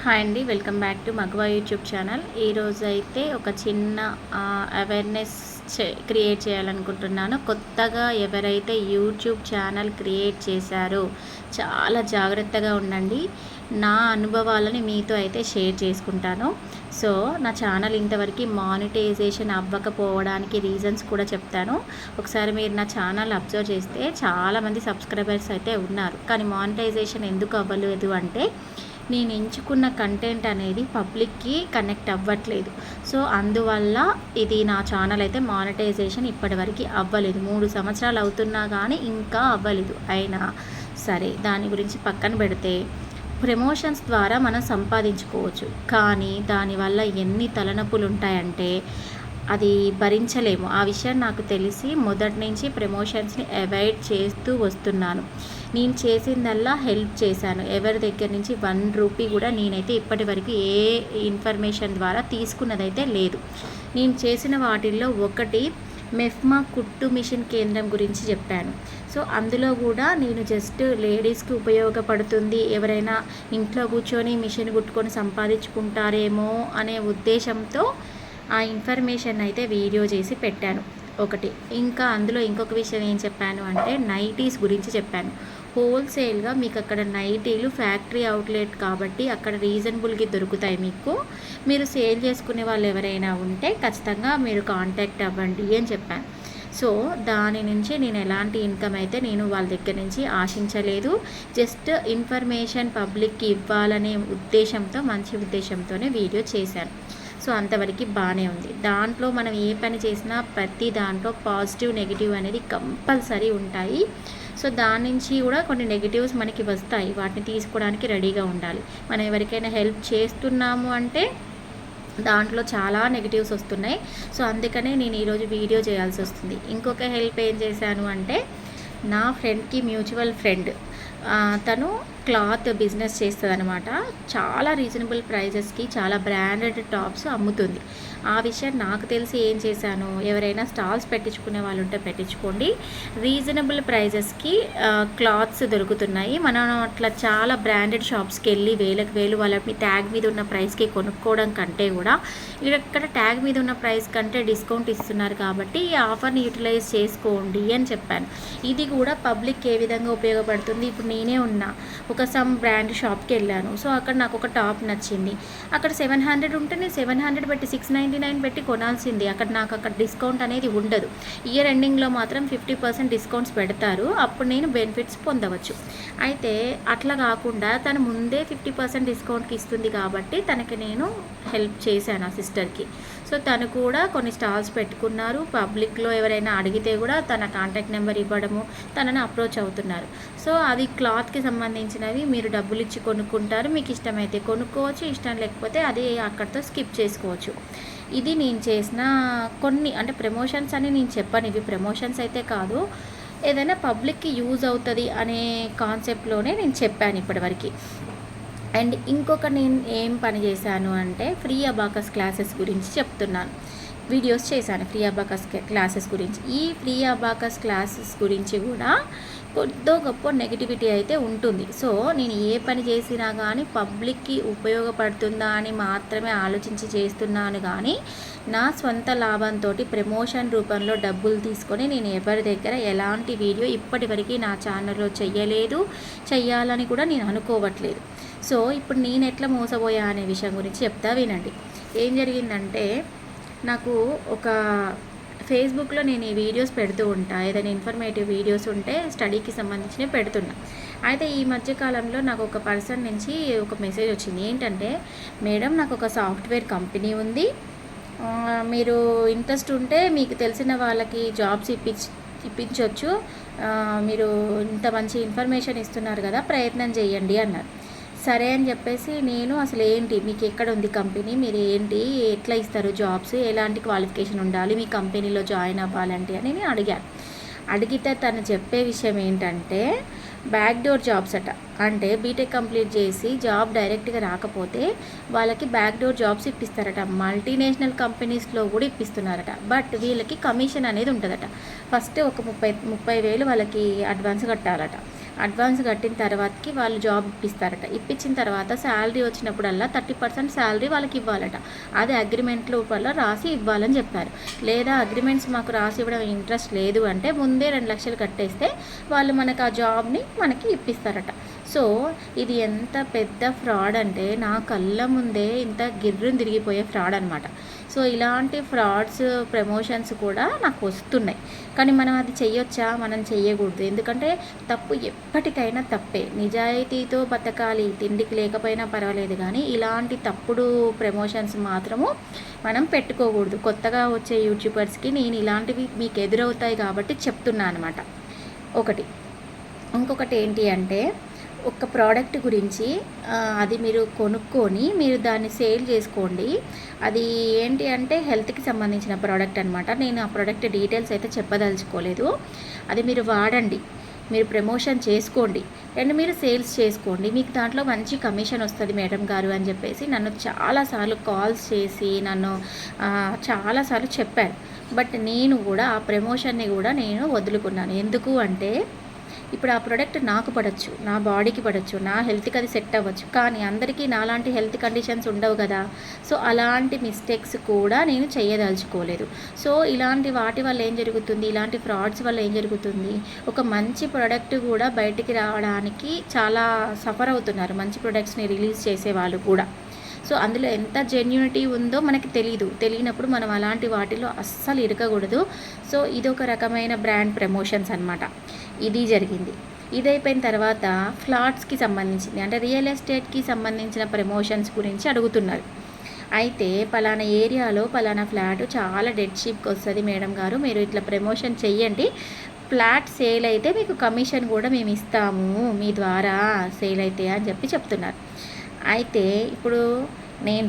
Hi అండి, welcome back to Magava YouTube channel. ఈరోజు అయితే ఒక చిన్న అవేర్నెస్ క్రియేట్ చేయాలనుకుంటున్నాను. కొత్తగా ఎవరైతే యూట్యూబ్ ఛానల్ క్రియేట్ చేశారో చాలా జాగ్రత్తగా ఉండండి. నా అనుభవాలని మీతో అయితే షేర్ చేసుకుంటాను. సో నా ఛానల్ ఇంతవరకు మానిటైజేషన్ అవ్వకపోవడానికి రీజన్స్ కూడా చెప్తాను. ఒకసారి మీరు నా ఛానల్ అబ్జర్వ్ చేస్తే చాలామంది సబ్స్క్రైబర్స్ అయితే ఉన్నారు, కానీ మానిటైజేషన్ ఎందుకు అవ్వలేదు అంటే నేను ఎంచుకున్న కంటెంట్ అనేది పబ్లిక్కి కనెక్ట్ అవ్వట్లేదు. సో అందువల్ల ఇది నా ఛానల్ అయితే మానిటైజేషన్ ఇప్పటివరకు అవ్వలేదు. 3 సంవత్సరాలు అవుతున్నా కానీ ఇంకా అవ్వలేదు. అయినా సరే, దాని గురించి పక్కన పెడితే ప్రమోషన్స్ ద్వారా మనం సంపాదించుకోవచ్చు, కానీ దానివల్ల ఎన్ని తలనొప్పులు ఉంటాయంటే అది భరించలేము. ఆ విషయం నాకు తెలిసి మొదటి నుంచి ప్రమోషన్స్ని అవాయిడ్ చేస్తూ వస్తున్నాను. నేను చేసిందల్లా హెల్ప్ చేశాను. ఎవరి దగ్గర నుంచి 1 రూపీ కూడా నేనైతే ఇప్పటి వరకు ఏ ఇన్ఫర్మేషన్ ద్వారా తీసుకున్నదైతే లేదు. నేను చేసిన వాటిల్లో ఒకటి మెఫ్మా కుట్టు మిషన్ కేంద్రం గురించి చెప్పాను. సో అందులో కూడా నేను జస్ట్ లేడీస్కి ఉపయోగపడుతుంది, ఎవరైనా ఇంట్లో కూర్చొని మిషన్ కుట్టుకొని సంపాదించుకుంటారేమో అనే ఉద్దేశంతో ఆ ఇన్ఫర్మేషన్ అయితే వీడియో చేసి పెట్టాను ఒకటి. ఇంకా అందులో ఇంకొక విషయం ఏం చెప్పాను అంటే నైటీస్ గురించి చెప్పాను. హోల్సేల్గా మీకు అక్కడ నైటీలు ఫ్యాక్టరీ అవుట్లెట్ కాబట్టి అక్కడ రీజనబుల్గా దొరుకుతాయి మీకు. మీరు సేల్ చేసుకునే వాళ్ళు ఎవరైనా ఉంటే ఖచ్చితంగా మీరు కాంటాక్ట్ అవ్వండి అని చెప్పాను. సో దాని నుంచి నేను ఎలాంటి ఇన్కమ్ అయితే నేను వాళ్ళ దగ్గర నుంచి ఆశించలేదు. జస్ట్ ఇన్ఫర్మేషన్ పబ్లిక్కి ఇవ్వాలనే ఉద్దేశంతో, మంచి ఉద్దేశంతోనే వీడియో చేశాను. సో అంతవరకు బాగానే ఉంది. దాంట్లో మనం ఏ పని చేసినా ప్రతి దాంట్లో పాజిటివ్ నెగిటివ్ అనేది కంపల్సరీ ఉంటాయి. సో దాని నుంచి కూడా కొన్ని నెగిటివ్స్ మనకి వస్తాయి, వాటిని తీసుకోవడానికి రెడీగా ఉండాలి. మనం ఎవరికైనా హెల్ప్ చేస్తున్నాము అంటే దాంట్లో చాలా నెగిటివ్స్ వస్తున్నాయి. సో అందుకనే నేను ఈరోజు వీడియో చేయాల్సి వస్తుంది. ఇంకొక హెల్ప్ ఏం చేశాను అంటే నా ఫ్రెండ్కి మ్యూచువల్ ఫ్రెండ్ తను క్లాత్ బిజినెస్ చేస్తుంది అనమాట. చాలా రీజనబుల్ ప్రైజెస్కి చాలా బ్రాండెడ్ టాప్స్ అమ్ముతుంది. ఆ విషయం నాకు తెలిసి ఏం చేశాను, ఎవరైనా స్టాల్స్ పెట్టించుకునే వాళ్ళు ఉంటే పెట్టించుకోండి. రీజనబుల్ ప్రైజెస్కి క్లాత్స్ దొరుకుతున్నాయి. మనం అట్లా చాలా బ్రాండెడ్ షాప్స్కి వెళ్ళి వేలకు వేలు వాళ్ళని ట్యాగ్ మీద ఉన్న ప్రైస్కి కొనుక్కోవడం కంటే కూడా ఇక్కడ ట్యాగ్ మీద ఉన్న ప్రైస్ కంటే డిస్కౌంట్ ఇస్తున్నారు కాబట్టి ఈ ఆఫర్ని యూటిలైజ్ చేసుకోండి అని చెప్పాను. ఇది కూడా పబ్లిక్ ఏ విధంగా ఉపయోగపడుతుంది. ఇప్పుడు నేనే ఉన్నా, ఒక సమ్ బ్రాండ్ షాప్కి వెళ్ళాను. సో అక్కడ నాకు ఒక టాప్ నచ్చింది. అక్కడ 700 ఉంటే నేను 700 పెట్టి 699 పెట్టి కొనాల్సింది. నాకు డిస్కౌంట్ అనేది ఉండదు. ఇయర్ ఎండింగ్లో మాత్రం 50% డిస్కౌంట్స్ పెడతారు. అప్పుడు నేను బెనిఫిట్స్ పొందవచ్చు. అయితే అట్లా కాకుండా తను ముందే 50% డిస్కౌంట్కి ఇస్తుంది కాబట్టి తనకి నేను హెల్ప్ చేశాను ఆ సిస్టర్కి. సో తను కూడా కొన్ని స్టాల్స్ పెట్టుకున్నారు. పబ్లిక్లో ఎవరైనా అడిగితే కూడా తన కాంటాక్ట్ నెంబర్ ఇవ్వడము, తనని అప్రోచ్ అవుతున్నారు. సో అది క్లాత్కి సంబంధించినవి. మీరు డబ్బులు ఇచ్చి కొనుక్కుంటారు, మీకు ఇష్టమైతే కొనుక్కోవచ్చు, ఇష్టం లేకపోతే అది అక్కడితో స్కిప్ చేసుకోవచ్చు. ఇది నేను చేసిన కొన్ని అంటే ప్రమోషన్స్ అని నేను చెప్పాను. ఇవి ప్రమోషన్స్ అయితే కాదు, ఏదైనా పబ్లిక్కి యూజ్ అవుతుంది అనే కాన్సెప్ట్లోనే నేను చెప్పాను ఇప్పటివరకు. అండ్ ఇంకొక నేను ఏం పని చేశాను అంటే ఫ్రీ అబాకస్ క్లాసెస్ గురించి చెప్తున్నాను. వీడియోస్ చేశాను ఫ్రీ అబాకస్ క్లాసెస్ గురించి. ఈ ఫ్రీ అబాకస్ క్లాసెస్ గురించి కూడా కొద్దో గొప్ప నెగిటివిటీ అయితే ఉంటుంది. సో నేను ఏ పని చేసినా కానీ పబ్లిక్కి ఉపయోగపడుతుందా అని మాత్రమే ఆలోచించి చేస్తున్నాను, కానీ నా స్వంత లాభంతో ప్రమోషన్ రూపంలో డబ్బులు తీసుకొని నేను ఎవరి దగ్గర ఎలాంటి వీడియో ఇప్పటివరకు నా ఛానల్లో చెయ్యాలని కూడా నేను అనుకోవట్లేదు. సో ఇప్పుడు నేను ఎట్లా మోసపోయా అనే విషయం గురించి చెప్తా వినండి. ఏం జరిగిందంటే నాకు ఒక ఫేస్బుక్లో నేను ఈ వీడియోస్ పెడుతూ ఉంటా, ఏదైనా ఇన్ఫర్మేటివ్ వీడియోస్ ఉంటే స్టడీకి సంబంధించినవి పెడుతున్నా. అయితే ఈ మధ్యకాలంలో నాకు ఒక పర్సన్ నుంచి ఒక మెసేజ్ వచ్చింది. ఏంటంటే, మేడం నాకు ఒక సాఫ్ట్వేర్ కంపెనీ ఉంది, మీరు ఇంట్రెస్ట్ ఉంటే మీకు తెలిసిన వాళ్ళకి జాబ్స్ ఇప్పించవచ్చు, మీరు ఇంత మంచి ఇన్ఫర్మేషన్ ఇస్తున్నారు కదా, ప్రయత్నం చేయండి అన్నారు. సరే అని చెప్పేసి నేను అసలు ఏంటి, మీకు ఎక్కడ ఉంది కంపెనీ, మీరు ఏంటి, ఎట్లా ఇస్తారు జాబ్స్, ఎలాంటి క్వాలిఫికేషన్ ఉండాలి మీ కంపెనీలో జాయిన్ అవ్వాలంటే అని నేను అడిగాను. అడిగితే తను చెప్పే విషయం ఏంటంటే బ్యాక్ డోర్ జాబ్స్ అట. అంటే బీటెక్ కంప్లీట్ చేసి జాబ్ డైరెక్ట్గా రాకపోతే వాళ్ళకి బ్యాక్ డోర్ జాబ్స్ ఇప్పిస్తారట. మల్టీనేషనల్ కంపెనీస్లో కూడా ఇప్పిస్తున్నారట. బట్ వీళ్ళకి కమిషన్ అనేది ఉంటుందట. ఫస్ట్ ఒక 30,000 వాళ్ళకి అడ్వాన్స్ కట్టాలట. అడ్వాన్స్ కట్టిన తర్వాతకి వాళ్ళు జాబ్ ఇప్పిస్తారట. ఇప్పించిన తర్వాత శాలరీ వచ్చినప్పుడల్లా 30% శాలరీ వాళ్ళకి ఇవ్వాలట. అది అగ్రిమెంట్లో వల్ల రాసి ఇవ్వాలని చెప్పారు. లేదా అగ్రిమెంట్స్ మాకు రాసి ఇవ్వడం ఇంట్రెస్ట్ లేదు అంటే ముందే 2 లక్షలు కట్టేస్తే వాళ్ళు మనకు ఆ జాబ్ని మనకి ఇప్పిస్తారట. సో ఇది ఎంత పెద్ద ఫ్రాడ్ అంటే నా కళ్ళ ముందే ఇంత గిర్రుని తిరిగిపోయే ఫ్రాడ్ అనమాట. సో ఇలాంటి ఫ్రాడ్స్ ప్రమోషన్స్ కూడా నాకు వస్తున్నాయి. కానీ మనం అది చెయ్యొచ్చా? మనం చెయ్యకూడదు. ఎందుకంటే తప్పు ఎప్పటికైనా తప్పే. నిజాయితీతో బతకాలి, తిండికి లేకపోయినా పర్వాలేదు, కానీ ఇలాంటి తప్పుడు ప్రమోషన్స్ మాత్రము మనం పెట్టుకోకూడదు. కొత్తగా వచ్చే యూట్యూబర్స్కి నేను ఇలాంటివి మీకు ఎదురవుతాయి కాబట్టి చెప్తున్నాను అనమాట. ఇంకొకటి ఏంటి అంటే, ఒక ప్రోడక్ట్ గురించి అది మీరు కొనుక్కొని మీరు దాన్ని సేల్ చేసుకోండి. అది ఏంటి అంటే హెల్త్కి సంబంధించిన ప్రోడక్ట్ అనమాట. నేను ఆ ప్రోడక్ట్ డీటెయిల్స్ అయితే చెప్పదలుచుకోలేదు. అది మీరు వాడండి, మీరు ప్రమోషన్ చేసుకోండి అండ్ మీరు సేల్స్ చేసుకోండి. మీకు దాంట్లో మంచి కమిషన్ వస్తుంది మేడం గారు అని చెప్పేసి నన్ను చాలాసార్లు కాల్స్ చేసి నన్ను చాలాసార్లు చెప్పారు. బట్ నేను కూడా ఆ ప్రమోషన్ని కూడా నేను వదులుకున్నాను. ఎందుకు అంటే ఇప్పుడు ఆ ప్రోడక్ట్ నాకు పడవచ్చు, నా బాడీకి పడవచ్చు, నా హెల్త్కి అది సెట్ అవ్వచ్చు, కానీ అందరికీ నాలాంటి హెల్త్ కండిషన్స్ ఉండవు కదా. సో అలాంటి మిస్టేక్స్ కూడా నేను చేయదలుచుకోలేదు. సో ఇలాంటి వాటి వల్ల ఏం జరుగుతుంది, ఇలాంటి ఫ్రాడ్స్ వల్ల ఏం జరుగుతుంది, ఒక మంచి ప్రోడక్ట్ కూడా బయటికి రావడానికి చాలా సఫర్ అవుతున్నారు మంచి ప్రోడక్ట్స్ని రిలీజ్ చేసే వాళ్ళు కూడా. సో అందులో ఎంత జెన్యూనిటీ ఉందో మనకి తెలియనప్పుడు మనం అలాంటి వాటిలో అస్సలు ఇరకకూడదు. సో ఇదొక రకమైన బ్రాండ్ ప్రమోషన్స్ అనమాట. ఇది జరిగింది. ఇది అయిపోయిన తర్వాత ఫ్లాట్స్కి సంబంధించింది, అంటే రియల్ ఎస్టేట్కి సంబంధించిన ప్రమోషన్స్ గురించి అడుగుతున్నారు. అయితే పలానా ఏరియాలో పలానా ఫ్లాట్ చాలా డెడ్ షీప్కి వస్తుంది మేడం గారు, మీరు ఇట్లా ప్రమోషన్ చెయ్యండి, ఫ్లాట్ సేల్ అయితే మీకు కమిషన్ కూడా మేము ఇస్తాము మీ ద్వారా సేల్ అయితే అని చెప్తున్నారు. అయితే ఇప్పుడు నేను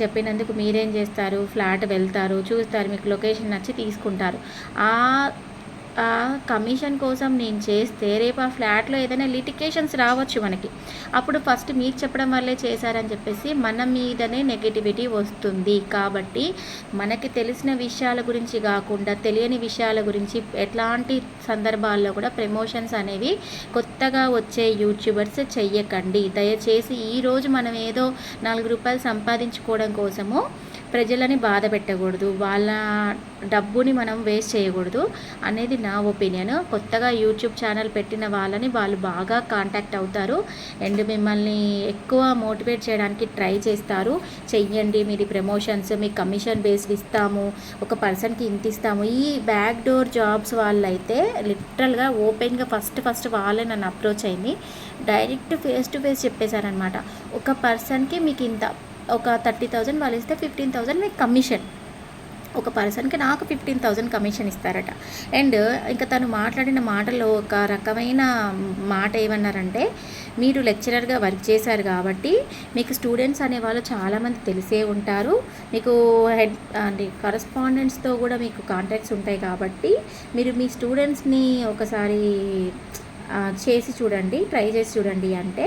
చెప్పినందుకు మీరేం చేస్తారు, ఫ్లాట్ వెళ్తారు, చూస్తారు, మీకు లొకేషన్ నచ్చి తీసుకుంటారు. ఆ కమిషన్ కోసం నేను చేస్తే రేపు ఆ ఫ్లాట్లో ఏదైనా లిటికేషన్స్ రావచ్చు మనకి. అప్పుడు ఫస్ట్ మీకు చెప్పడం వల్లే చేశారని చెప్పేసి మన మీదనే నెగటివిటీ వస్తుంది. కాబట్టి మనకి తెలిసిన విషయాల గురించి కాకుండా తెలియని విషయాల గురించి ఎట్లాంటి సందర్భాల్లో కూడా ప్రమోషన్స్ అనేవి కొత్తగా వచ్చే యూట్యూబర్స్ చెయ్యకండి దయచేసి. ఈరోజు మనం ఏదో 4 రూపాయలు సంపాదించుకోవడం కోసము ప్రజలని బాధ పెట్టకూడదు, వాళ్ళ డబ్బుని మనం వేస్ట్ చేయకూడదు అనేది నా ఒపీనియన్. కొత్తగా యూట్యూబ్ ఛానల్ పెట్టిన వాళ్ళని వాళ్ళు బాగా కాంటాక్ట్ అవుతారు అండ్ మిమ్మల్ని ఎక్కువ మోటివేట్ చేయడానికి ట్రై చేస్తారు. చెయ్యండి, మీది ప్రమోషన్స్, మీకు కమిషన్ బేస్డ్ ఇస్తాము, ఒక పర్సన్కి ఇంత ఇస్తాము. ఈ బ్యాక్ డోర్ జాబ్స్ వాళ్ళైతే లిటరల్గా ఓపెన్గా ఫస్ట్ వాళ్ళే నన్ను అప్రోచ్ అయింది. డైరెక్ట్ ఫేస్ టు ఫేస్ చెప్పేశారనమాట, ఒక పర్సన్కి మీకు ఇంత, ఒక 30,000 వాళ్ళు ఇస్తే 15,000 మీకు కమిషన్, ఒక పర్సన్కి నాకు 15,000 కమిషన్ ఇస్తారట. అండ్ ఇంకా తను మాట్లాడిన మాటలో ఒక రకమైన మాట ఏమన్నారంటే, మీరు లెక్చరర్గా వర్క్ చేశారు కాబట్టి మీకు స్టూడెంట్స్ అనేవాళ్ళు చాలామంది తెలిసే ఉంటారు, మీకు హెడ్ అంటే కరస్పాండెంట్స్తో కూడా మీకు కాంటాక్ట్స్ ఉంటాయి కాబట్టి మీరు మీ స్టూడెంట్స్ని ఒకసారి చేసి చూడండి, ట్రై చేసి చూడండి అంటే,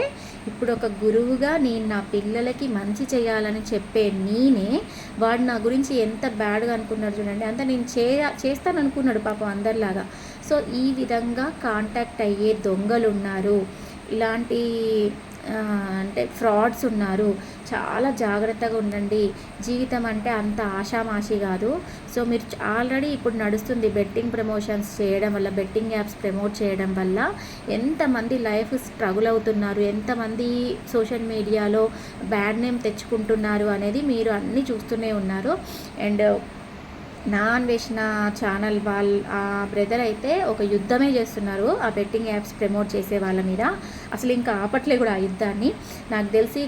ఇప్పుడు ఒక గురువుగా నేను నా పిల్లలకి మంచి చేయాలని చెప్పే నేనే వాడు నా గురించి ఎంత బ్యాడ్గా అనుకున్నాడు చూడండి. అంతా నేను చేస్తాను అనుకున్నాడు పాపం అందరిలాగా. సో ఈ విధంగా కాంటాక్ట్ అయ్యే దొంగలు ఉన్నారు, ఇలాంటి అంటే ఫ్రాడ్స్ ఉన్నారు. చాలా జాగ్రత్తగా ఉండండి. జీవితం అంటే అంత ఆషామాషి కాదు. సో మీరు ఆల్రెడీ ఇప్పుడు నడుస్తుంది బెట్టింగ్ ప్రమోషన్స్ చేయడం వల్ల, బెట్టింగ్ యాప్స్ ప్రమోట్ చేయడం వల్ల ఎంతమంది లైఫ్ స్ట్రగుల్ అవుతున్నారు, ఎంతమంది సోషల్ మీడియాలో బ్యాడ్ నేమ్ తెచ్చుకుంటున్నారు అనేది మీరు అన్నీ చూస్తూనే ఉన్నారు. అండ్ నా అన్వేషణ ఛానల్ ఆ బ్రదర్ అయితే ఒక యుద్ధమే చేస్తున్నారు ఆ బెట్టింగ్ యాప్స్ ప్రమోట్ చేసే వాళ్ళ మీద. అసలు ఇంకా ఆపట్లే కూడా ఆ యుద్ధాన్ని. నాకు తెలిసి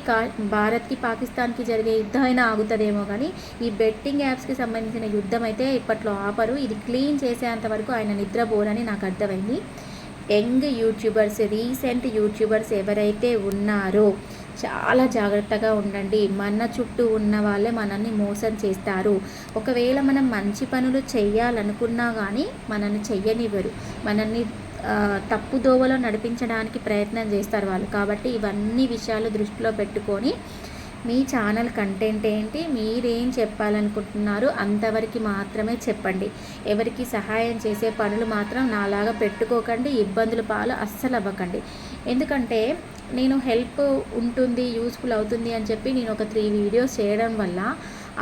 భారత్కి పాకిస్తాన్కి జరిగే యుద్ధం అయినా ఆగుతుందేమో, కానీ ఈ బెట్టింగ్ యాప్స్కి సంబంధించిన యుద్ధం అయితే ఇప్పట్లో ఆపరు. ఇది క్లీన్ చేసేంత వరకు ఆయన నిద్రపోరని నాకు అర్థమైంది. యంగ్ యూట్యూబర్స్, రీసెంట్ యూట్యూబర్స్ ఎవరైతే ఉన్నారో చాలా జాగ్రత్తగా ఉండండి. మన చుట్టూ ఉన్న వాళ్ళే మనల్ని మోసం చేస్తారు. ఒకవేళ మనం మంచి పనులు చేయాలనుకున్నా కానీ మనల్ని చెయ్యనివ్వరు, మనల్ని తప్పుదోవలో నడిపించడానికి ప్రయత్నం చేస్తారు వాళ్ళు. కాబట్టి ఇవన్నీ విషయాలు దృష్టిలో పెట్టుకొని మీ ఛానల్ కంటెంట్ ఏంటి, మీరేం చెప్పాలనుకుంటున్నారు అంతవరకు మాత్రమే చెప్పండి. ఎవరికి సహాయం చేసే పనులు మాత్రం నాలాగా పెట్టుకోకండి, ఇబ్బందుల పాలు అస్సలు అవ్వకండి. ఎందుకంటే నేను హెల్ప్ ఉంటుంది, యూస్ఫుల్ అవుతుంది అని చెప్పి నేను ఒక 3 వీడియోస్ చేయడం వల్ల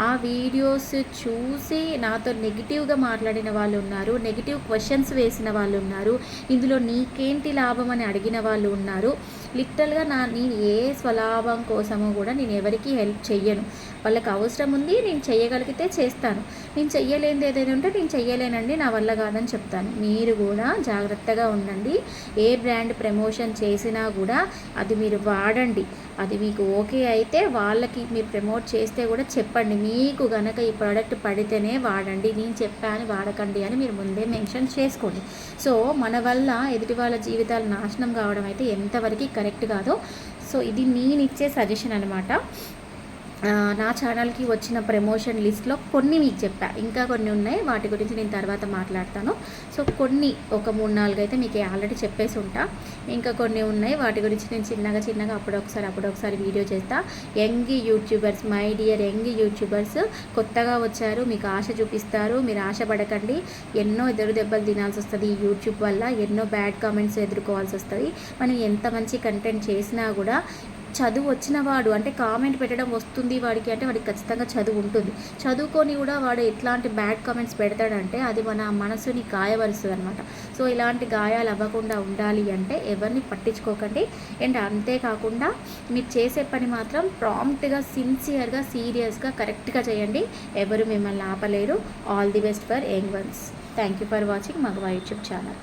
ఆ వీడియోస్ చూసి నాతో నెగిటివ్గా మాట్లాడిన వాళ్ళు ఉన్నారు, నెగిటివ్ క్వశ్చన్స్ వేసిన వాళ్ళు ఉన్నారు, ఇందులో నీకేంటి లాభం అని అడిగిన వాళ్ళు ఉన్నారు. లిటరల్గా నేను ఏ స్వలాభం కోసమో కూడా నేను ఎవరికి హెల్ప్ చెయ్యను. వాళ్ళకి అవసరం ఉంది, నేను చెయ్యగలిగితే చేస్తాను, నేను చెయ్యలేనిది ఏదైనా ఉంటే నేను చెయ్యలేనండి, నా వల్ల కాదని చెప్తాను. మీరు కూడా జాగ్రత్తగా ఉండండి. ఏ బ్రాండ్ ప్రమోషన్ చేసినా కూడా అది మీరు వాడండి. అది మీకు ఓకే అయితే వాళ్ళకి మీరు ప్రమోట్ చేస్తే కూడా చెప్పండి, మీకు గనక ఈ ప్రోడక్ట్ పడితేనే వాడండి, నేను చెప్పాను వాడకండి అని మీరు ముందే మెన్షన్ చేసుకోండి. సో మన వల్ల ఎదుటి వాళ్ళ జీవితాలు నాశనం కావడం అయితే ఎంతవరకు కరెక్ట్ కాదో. సో ఇది నేను ఇచ్చే సజెషన్ అనమాట. నా ఛానల్కి వచ్చిన ప్రమోషన్ లిస్ట్లో కొన్ని మీకు చెప్పా, ఇంకా కొన్ని ఉన్నాయి, వాటి గురించి నేను తర్వాత మాట్లాడతాను. సో కొన్ని ఒక 3-4 అయితే మీకు ఆల్రెడీ చెప్పేసి ఉంటా, ఇంకా కొన్ని ఉన్నాయి, వాటి గురించి నేను చిన్నగా అప్పుడొకసారి వీడియో చేస్తా. Young YouTubers, my dear young YouTubers కొత్తగా వచ్చారు, మీకు ఆశ చూపిస్తారు, మీరు ఆశపడకండి. ఎన్నో ఎదురు దెబ్బలు తినాల్సి వస్తుంది ఈ యూట్యూబ్ వల్ల, ఎన్నో బ్యాడ్ కామెంట్స్ ఎదుర్కోవాల్సి వస్తుంది. మనం ఎంత మంచి కంటెంట్ చేసినా కూడా చదువు వచ్చిన వాడు, అంటే కామెంట్ పెట్టడం వస్తుంది వాడికి అంటే వాడికి ఖచ్చితంగా చదువు ఉంటుంది. చదువుకొని కూడా వాడు ఎట్లాంటి బ్యాడ్ కామెంట్స్ పెడతాడంటే అది మన మనసుని గాయపరుస్తుంది అనమాట. సో ఇలాంటి గాయాలు అవ్వకుండా ఉండాలి అంటే ఎవరిని పట్టించుకోకండి. అండ్ అంతేకాకుండా మీరు చేసే పని మాత్రం ప్రాంప్ట్గా, సిన్సియర్గా, సీరియస్గా, కరెక్ట్గా చేయండి. ఎవరు మిమ్మల్ని ఆపలేరు. All the best for young ones. Thank you for watching Magava YouTube channel.